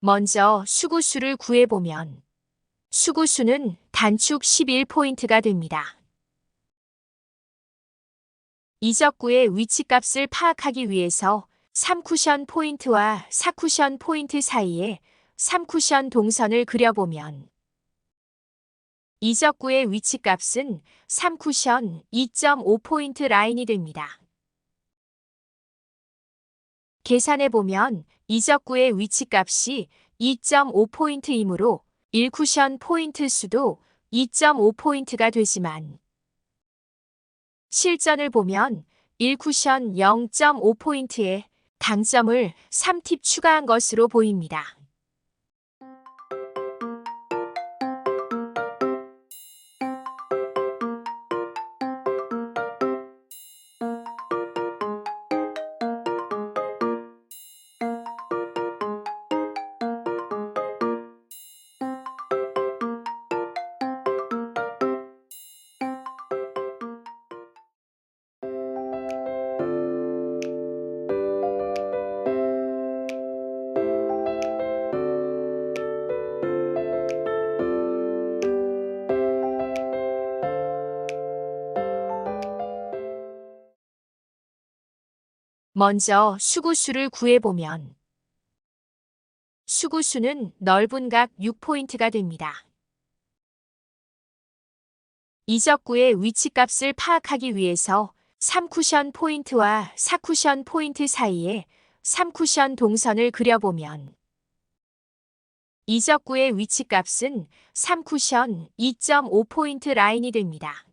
먼저 수구수를 구해보면 수구수는 단축 11포인트가 됩니다. 이적구의 위치값을 파악하기 위해서 3쿠션 포인트와 4쿠션 포인트 사이에 3쿠션 동선을 그려보면 이적구의 위치값은 3쿠션 2.5포인트 라인이 됩니다. 계산해보면 이적구의 위치값이 2.5포인트이므로 1쿠션 포인트 수도 2.5포인트가 되지만 실전을 보면 1쿠션 0.5포인트에 당점을 3팁 추가한 것으로 보입니다. 먼저 수구수를 구해보면 수구수는 넓은 각 6포인트가 됩니다. 이적구의 위치값을 파악하기 위해서 3쿠션 포인트와 4쿠션 포인트 사이에 3쿠션 동선을 그려보면 이적구의 위치값은 3쿠션 2.5포인트 라인이 됩니다.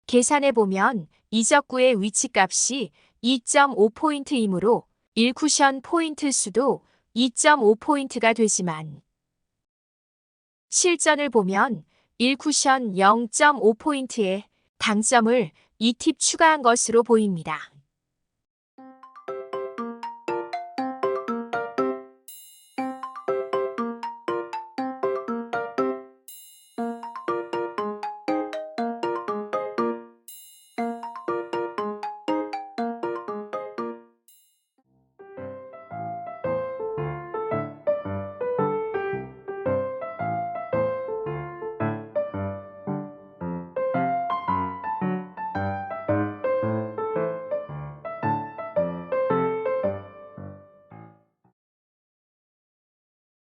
계산해보면 이적구의 위치값이 2.5포인트이므로 1쿠션 포인트 수도 2.5포인트가 되지만 실전을 보면 1쿠션 0.5포인트에 당점을 2팁 추가한 것으로 보입니다.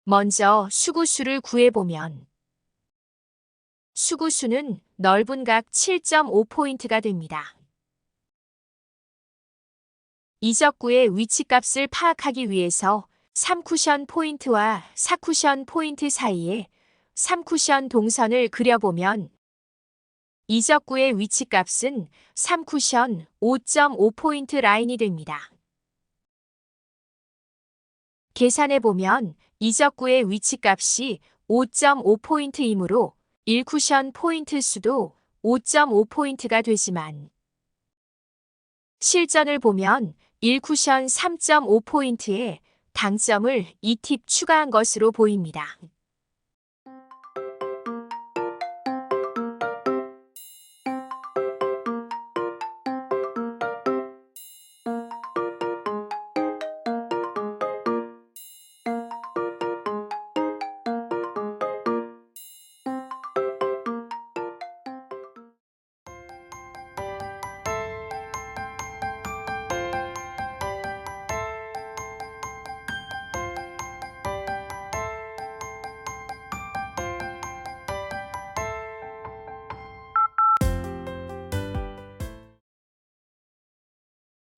먼저 수구수를 구해보면 수구수는 넓은 각 7.5포인트가 됩니다. 이적구의 위치값을 파악하기 위해서 3쿠션 포인트와 4쿠션 포인트 사이에 3쿠션 동선을 그려보면 이적구의 위치값은 3쿠션 5.5포인트 라인이 됩니다. 계산해보면 이적구의 위치값이 5.5포인트이므로 1쿠션 포인트 수도 5.5포인트가 되지만 실전을 보면 1쿠션 3.5포인트에 당점을 2팁 추가한 것으로 보입니다.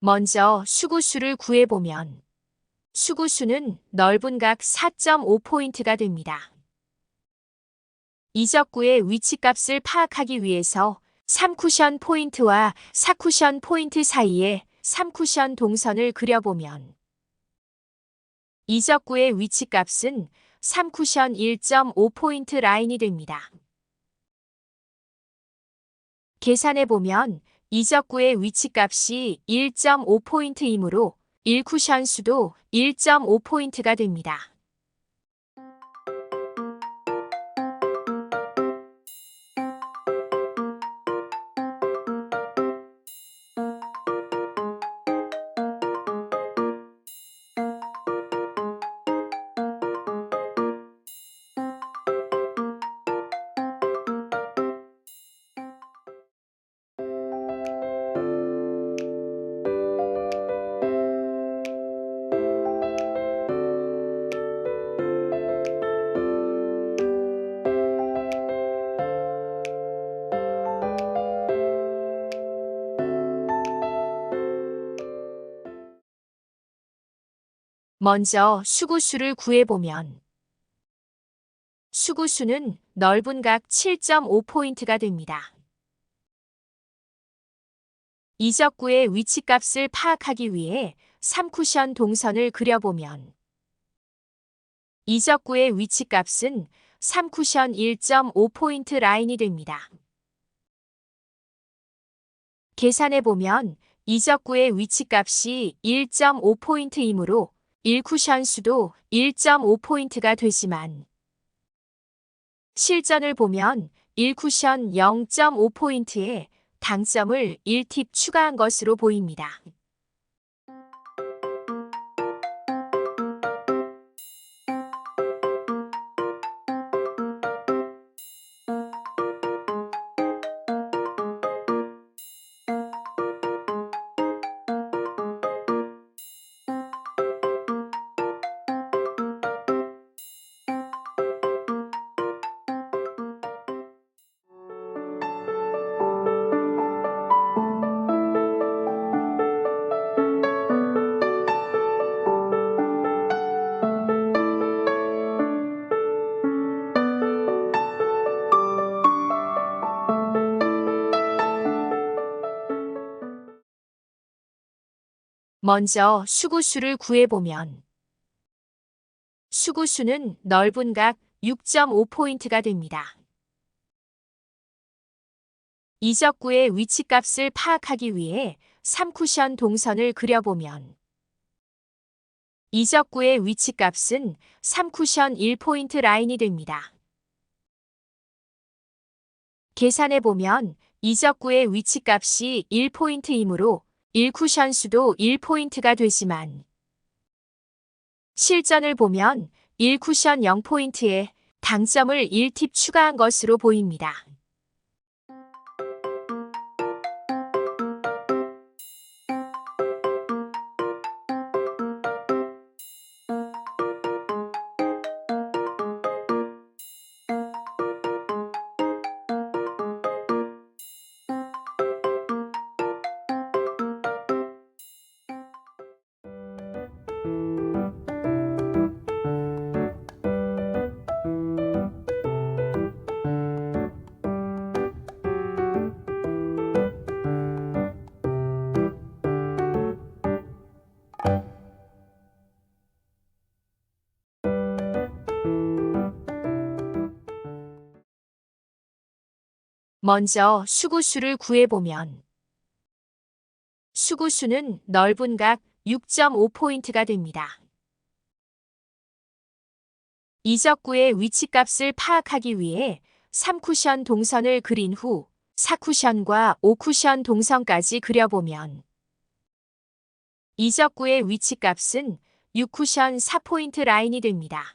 먼저 수구수를 구해보면 수구수는 넓은 각 4.5포인트가 됩니다. 이적구의 위치값을 파악하기 위해서 3쿠션 포인트와 4쿠션 포인트 사이에 3쿠션 동선을 그려보면 이적구의 위치값은 3쿠션 1.5포인트 라인이 됩니다. 계산해보면 이적구의 위치값이 1.5포인트이므로 1쿠션 수도 1.5포인트가 됩니다. 먼저 수구수를 구해보면 수구수는 넓은 각 7.5포인트가 됩니다. 이적구의 위치값을 파악하기 위해 3쿠션 동선을 그려보면 이적구의 위치값은 3쿠션 1.5포인트 라인이 됩니다. 계산해보면 이적구의 위치값이 1.5포인트이므로 1쿠션 수도 1.5포인트가 되지만 실전을 보면 1쿠션 0.5포인트에 당점을 1팁 추가한 것으로 보입니다. 먼저 수구수를 구해보면 수구수는 넓은 각 6.5포인트가 됩니다. 이적구의 위치값을 파악하기 위해 3쿠션 동선을 그려보면 이적구의 위치값은 3쿠션 1포인트 라인이 됩니다. 계산해보면 이적구의 위치값이 1포인트이므로 1쿠션 수도 1포인트가 되지만 실전을 보면 1쿠션 0포인트에 당점을 1팁 추가한 것으로 보입니다. 먼저 수구수를 구해보면 수구수는 넓은 각 6.5포인트가 됩니다. 이적구의 위치값을 파악하기 위해 3쿠션 동선을 그린 후 4쿠션과 5쿠션 동선까지 그려보면 이적구의 위치값은 6쿠션 4포인트 라인이 됩니다.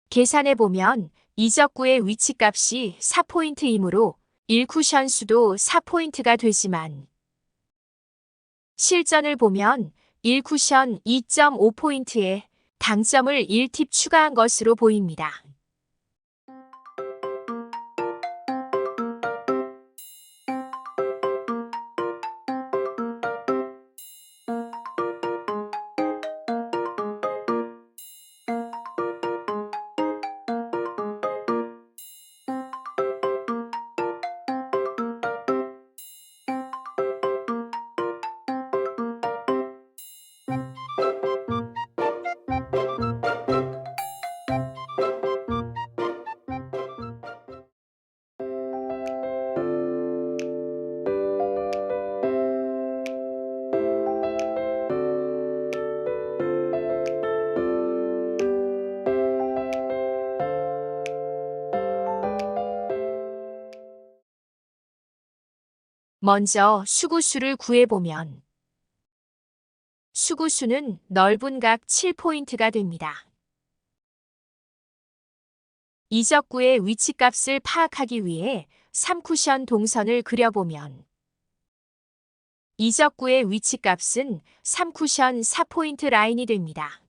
계산해보면 이적구의 위치값이 4포인트이므로 1쿠션 수도 4포인트가 되지만 실전을 보면 1쿠션 2.5포인트에 당점을 1팁 추가한 것으로 보입니다. 먼저 수구수를 구해보면 수구수는 넓은 각 7포인트가 됩니다. 이적구의 위치값을 파악하기 위해 3쿠션 동선을 그려보면 이적구의 위치값은 3쿠션 4포인트 라인이 됩니다.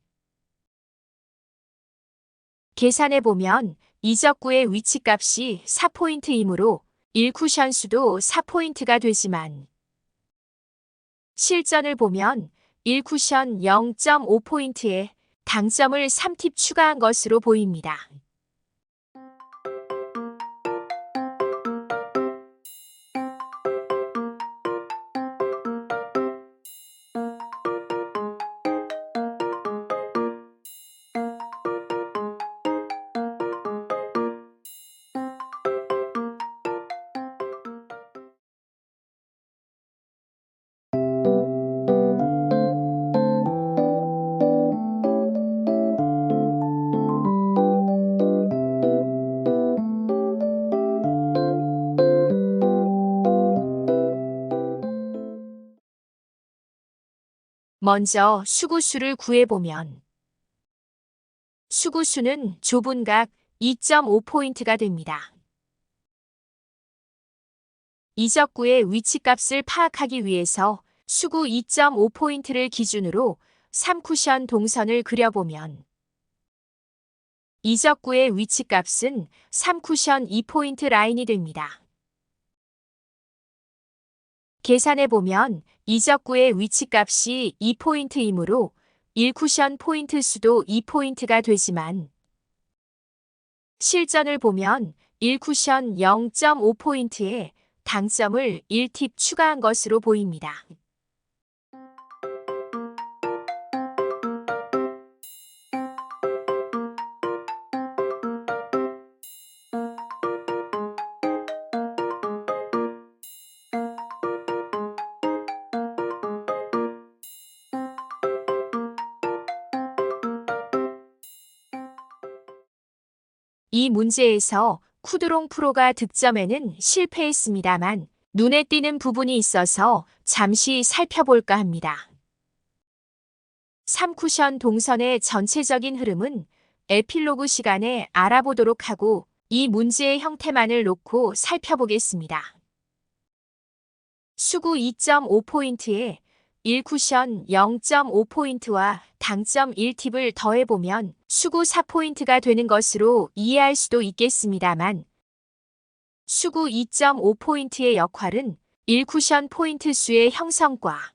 계산해보면 이적구의 위치값이 4포인트이므로 1쿠션 수도 4포인트가 되지만 실전을 보면 1쿠션 0.5포인트에 당점을 3팁 추가한 것으로 보입니다. 먼저 수구수를 구해보면 수구수는 좁은 각 2.5포인트가 됩니다. 이적구의 위치값을 파악하기 위해서 수구 2.5포인트를 기준으로 3쿠션 동선을 그려보면 이적구의 위치값은 3쿠션 2포인트 라인이 됩니다. 계산해보면 이적구의 위치값이 2포인트이므로 1쿠션 포인트 수도 2포인트가 되지만 실전을 보면 1쿠션 0.5포인트에 당점을 1팁 추가한 것으로 보입니다. 이 문제에서 쿠드롱 프로가 득점에는 실패했습니다만 눈에 띄는 부분이 있어서 잠시 살펴볼까 합니다. 3쿠션 동선의 전체적인 흐름은 에필로그 시간에 알아보도록 하고 이 문제의 형태만을 놓고 살펴보겠습니다. 수구 2.5포인트에 1쿠션 0.5포인트와 당점 1팁을 더해보면 수구 4포인트가 되는 것으로 이해할 수도 있겠습니다만 수구 2.5포인트의 역할은 1쿠션 포인트 수의 형성과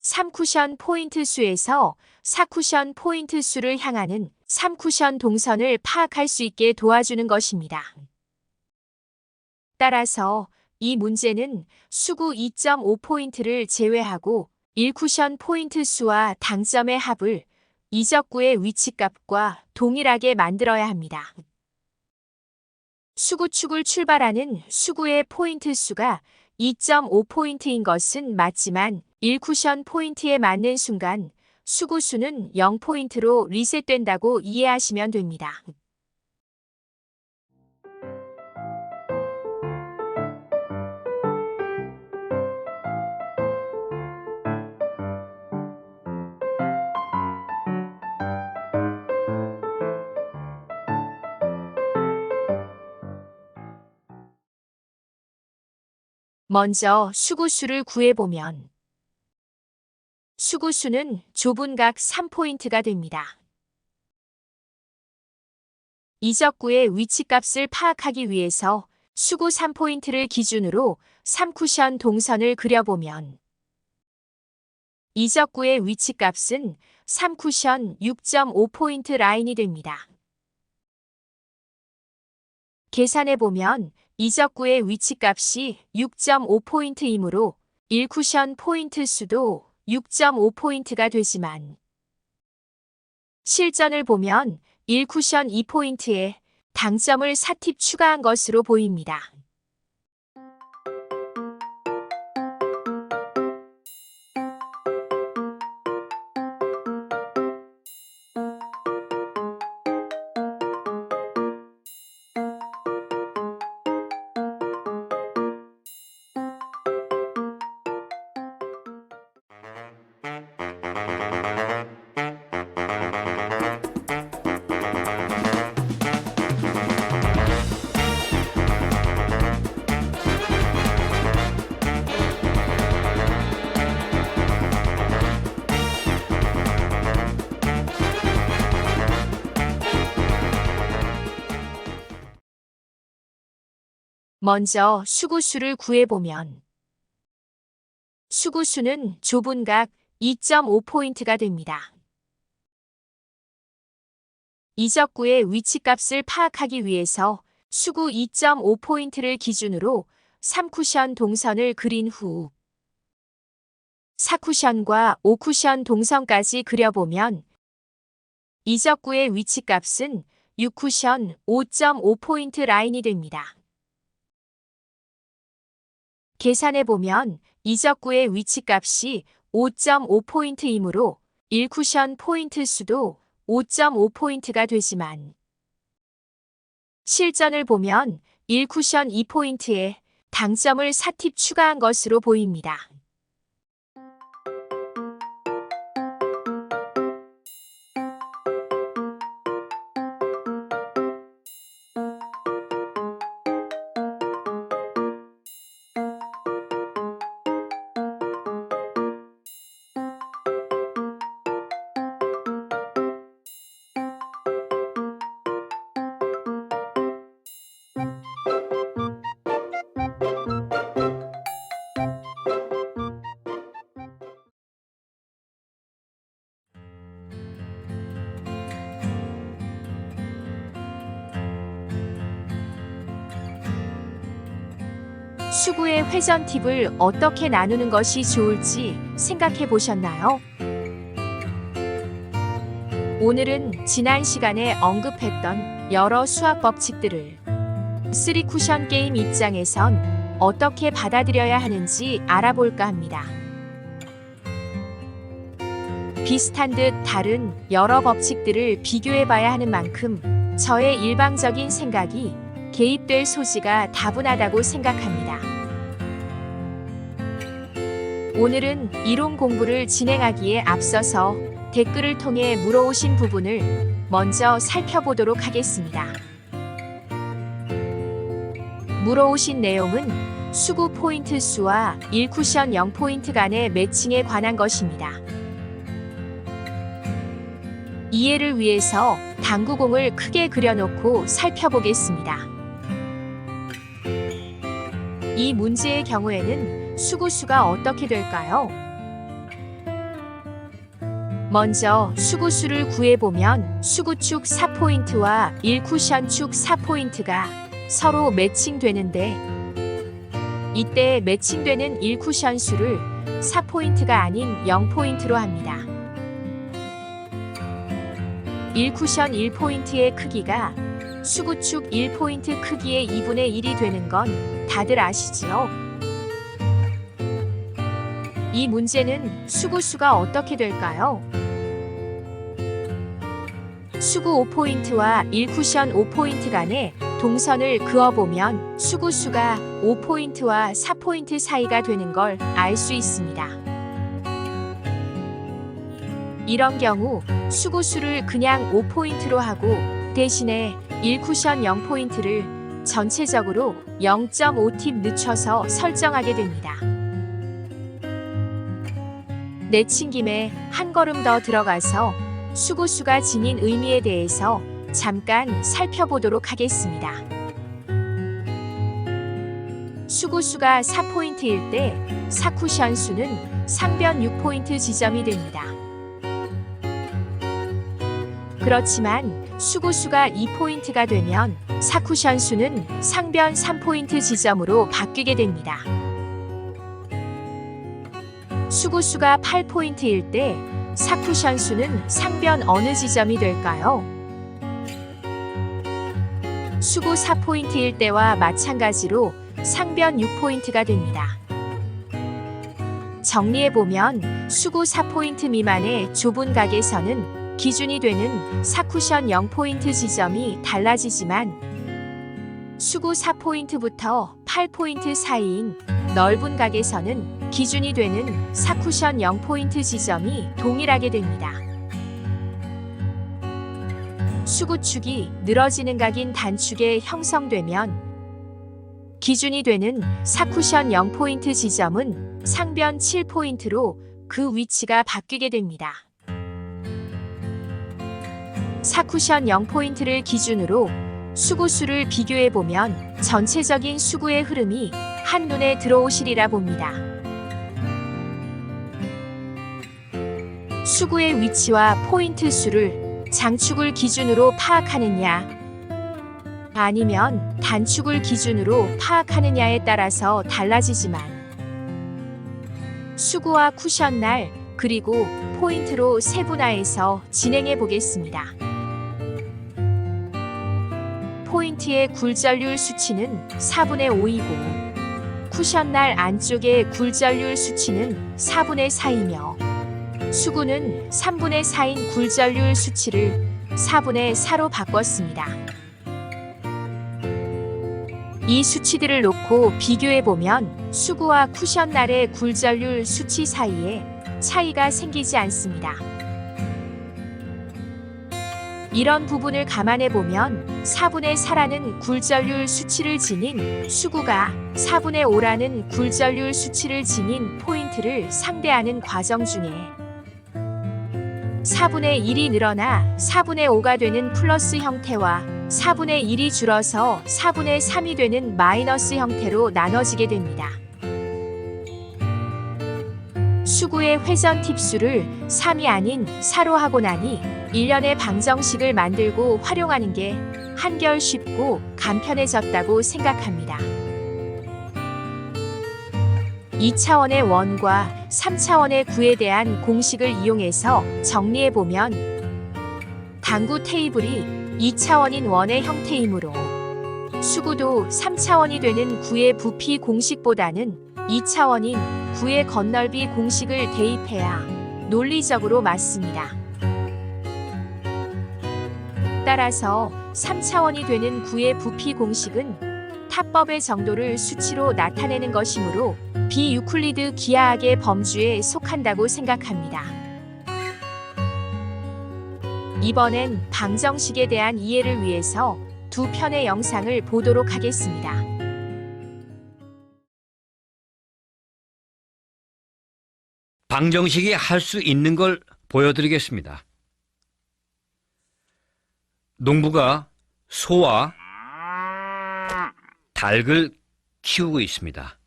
3쿠션 포인트 수에서 4쿠션 포인트 수를 향하는 3쿠션 동선을 파악할 수 있게 도와주는 것입니다. 따라서 이 문제는 수구 2.5포인트를 제외하고 1쿠션 포인트 수와 당점의 합을 이적구의 위치값과 동일하게 만들어야 합니다. 수구축을 출발하는 수구의 포인트 수가 2.5포인트인 것은 맞지만 1쿠션 포인트에 맞는 순간 수구수는 0포인트로 리셋된다고 이해하시면 됩니다. 먼저 수구수를 구해보면 수구수는 좁은 각 3포인트가 됩니다. 이적구의 위치값을 파악하기 위해서 수구 3포인트를 기준으로 3쿠션 동선을 그려보면 이적구의 위치값은 3쿠션 6.5포인트 라인이 됩니다. 계산해보면 이적구의 위치값이 6.5포인트이므로 1쿠션 포인트 수도 6.5포인트가 되지만 실전을 보면 1쿠션 2포인트에 당점을 4팁 추가한 것으로 보입니다. 먼저 수구수를 구해보면 수구수는 좁은 각 2.5포인트가 됩니다. 이적구의 위치값을 파악하기 위해서 수구 2.5포인트를 기준으로 3쿠션 동선을 그린 후 4쿠션과 5쿠션 동선까지 그려보면 이적구의 위치값은 6쿠션 5.5포인트 라인이 됩니다. 계산해보면 이적구의 위치값이 5.5포인트이므로 1쿠션 포인트 수도 5.5포인트가 되지만 실전을 보면 1쿠션 2포인트에 당점을 4팁 추가한 것으로 보입니다. 수구의 회전 팁을 어떻게 나누는 것이 좋을지 생각해 보셨나요? 오늘은 지난 시간에 언급했던 여러 수학 법칙들을 3쿠션 게임 입장에선 어떻게 받아들여야 하는지 알아볼까 합니다. 비슷한 듯 다른 여러 법칙들을 비교해 봐야 하는 만큼 저의 일방적인 생각이 개입될 소지가 다분하다고 생각합니다. 오늘은 이론 공부를 진행하기에 앞서서 댓글을 통해 물어오신 부분을 먼저 살펴보도록 하겠습니다. 물어오신 내용은 수구 포인트 수와 1쿠션 0포인트 간의 매칭에 관한 것입니다. 이해를 위해서 당구공을 크게 그려놓고 살펴보겠습니다. 이 문제의 경우에는 수구수가 어떻게 될까요? 먼저 수구수를 구해보면 수구축 4포인트와 1쿠션 축 4포인트가 서로 매칭되는데 이때 매칭되는 1쿠션 수를 4포인트가 아닌 0포인트로 합니다. 1쿠션 1포인트의 크기가 수구축 1포인트 크기의 2분의 1이 되는 건 다들 아시지요? 이 문제는 수구수가 어떻게 될까요? 수구 5포인트와 1쿠션 5포인트 간의 동선을 그어보면 수구수가 5포인트와 4포인트 사이가 되는 걸 알 수 있습니다. 이런 경우 수구수를 그냥 5포인트로 하고 대신에 1쿠션 0포인트를 전체적으로 0.5팁 늦춰서 설정하게 됩니다. 내친 김에 한 걸음 더 들어가서 수구수가 지닌 의미에 대해서 잠깐 살펴보도록 하겠습니다. 수구수가 4포인트일 때 4쿠션 수는 상변 6포인트 지점이 됩니다. 그렇지만 수구수가 2포인트가 되면 4쿠션 수는 상변 3포인트 지점으로 바뀌게 됩니다. 수구수가 8포인트일 때 4쿠션 수는 상변 어느 지점이 될까요? 수구 4포인트일 때와 마찬가지로 상변 6포인트가 됩니다. 정리해보면 수구 4포인트 미만의 좁은 각에서는 기준이 되는 4쿠션 0포인트 지점이 달라지지만 수구 4포인트부터 8포인트 사이인 넓은 각에서는 기준이 되는 4쿠션 0포인트 지점이 동일하게 됩니다. 수구축이 늘어지는 각인 단축에 형성되면 기준이 되는 4쿠션 0포인트 지점은 상변 7포인트로 그 위치가 바뀌게 됩니다. 4쿠션 0포인트를 기준으로 수구수를 비교해보면 전체적인 수구의 흐름이 한눈에 들어오시리라 봅니다. 수구의 위치와 포인트 수를 장축을 기준으로 파악하느냐, 아니면 단축을 기준으로 파악하느냐에 따라서 달라지지만 수구와 쿠션날 그리고 포인트로 세분화해서 진행해 보겠습니다. 포인트의 굴절률 수치는 4분의 5이고 쿠션날 안쪽의 굴절률 수치는 4분의 4이며 수구는 3분의 4인 굴절률 수치를 4분의 4로 바꿨습니다. 이 수치들을 놓고 비교해보면 수구와 쿠션날의 굴절률 수치 사이에 차이가 생기지 않습니다. 이런 부분을 감안해보면 4분의 4라는 굴절률 수치를 지닌 수구가 4분의 5라는 굴절률 수치를 지닌 포인트를 상대하는 과정 중에 4분의 1이 늘어나 4분의 5가 되는 플러스 형태와 4분의 1이 줄어서 4분의 3이 되는 마이너스 형태로 나눠지게 됩니다. 수구의 회전 팁수를 3이 아닌 4로 하고 나니 일련의 방정식을 만들고 활용하는 게 한결 쉽고 간편해졌다고 생각합니다. 2차원의 원과 3차원의 구에 대한 공식을 이용해서 정리해보면 당구 테이블이 2차원인 원의 형태이므로 수구도 3차원이 되는 구의 부피 공식보다는 2차원인 구의 건널비 공식을 대입해야 논리적으로 맞습니다. 따라서 3차원이 되는 구의 부피 공식은 타법의 정도를 수치로 나타내는 것이므로 비유클리드 기하학의 범주에 속한다고 생각합니다. 이번엔 방정식에 대한 이해를 위해서 두 편의 영상을 보도록 하겠습니다. 방정식이 할 수 있는 걸 보여드리겠습니다. 농부가 소와 닭을 키우고 있습니다.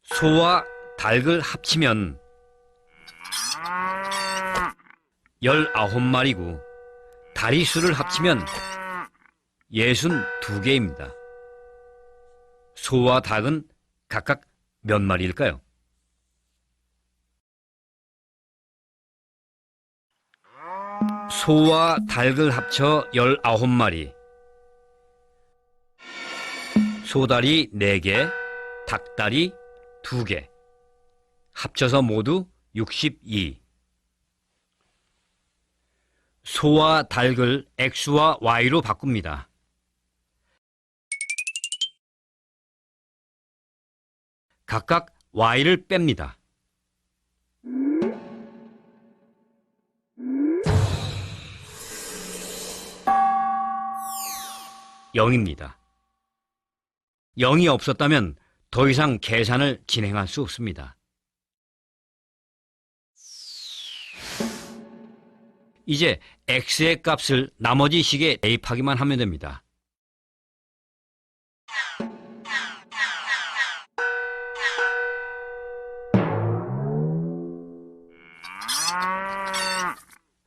소와 닭을 합치면 19마리고 다리수를 합치면 62개입니다. 소와 닭은 각각 몇 마리일까요? 소와 닭을 합쳐 19마리, 소다리 4개, 닭다리 2개, 합쳐서 모두 62. 소와 닭을 X와 Y로 바꿉니다. 각각 Y를 뺍니다. (0입니다) 0이 없었다면 더 이상 계산을 진행할 수 없습니다. 이제 x의 값을 나머지 식에 대입하기만 하면 됩니다.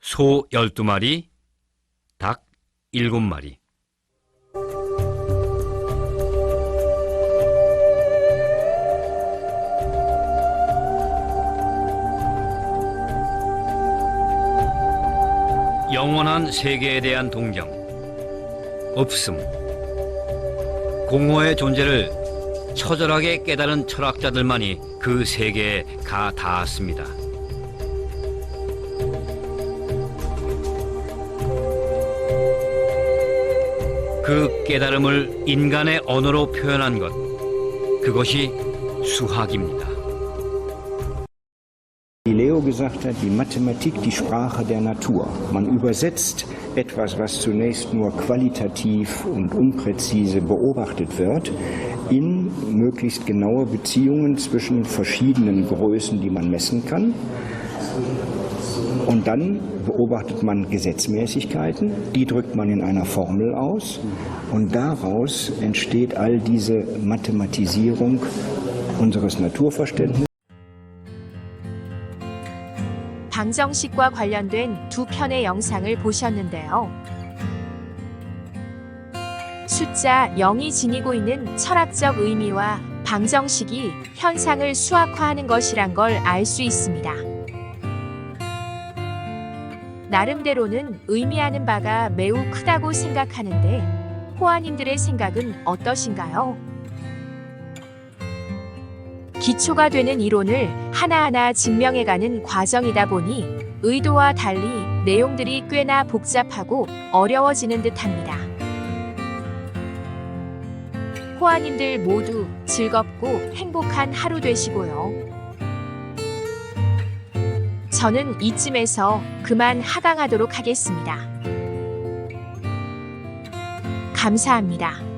소 12마리, 닭 7마리. 영원한 세계에 대한 동경, 없음, 공허의 존재를 처절하게 깨달은 철학자들만이 그 세계에 가 닿았습니다. 그 깨달음을 인간의 언어로 표현한 것, 그것이 수학입니다. Leo gesagt hat, die Mathematik, die Sprache der Natur. Man übersetzt etwas, was zunächst nur qualitativ und unpräzise beobachtet wird, in möglichst genaue Beziehungen zwischen verschiedenen Größen, die man messen kann. Und dann beobachtet man Gesetzmäßigkeiten, die drückt man in einer Formel aus und daraus entsteht all diese Mathematisierung unseres Naturverständnisses. 방정식과 관련된 두 편의 영상을 보셨는데요. 숫자 0이 지니고 있는 철학적 의미와 방정식이 현상을 수학화하는 것이란 걸 알 수 있습니다. 나름대로는 의미하는 바가 매우 크다고 생각하는데 호아님들의 생각은 어떠신가요? 기초가 되는 이론을 하나하나 증명해가는 과정이다 보니 의도와 달리 내용들이 꽤나 복잡하고 어려워지는 듯합니다. 호아님들 모두 즐겁고 행복한 하루 되시고요. 저는 이쯤에서 그만 하강하도록 하겠습니다. 감사합니다.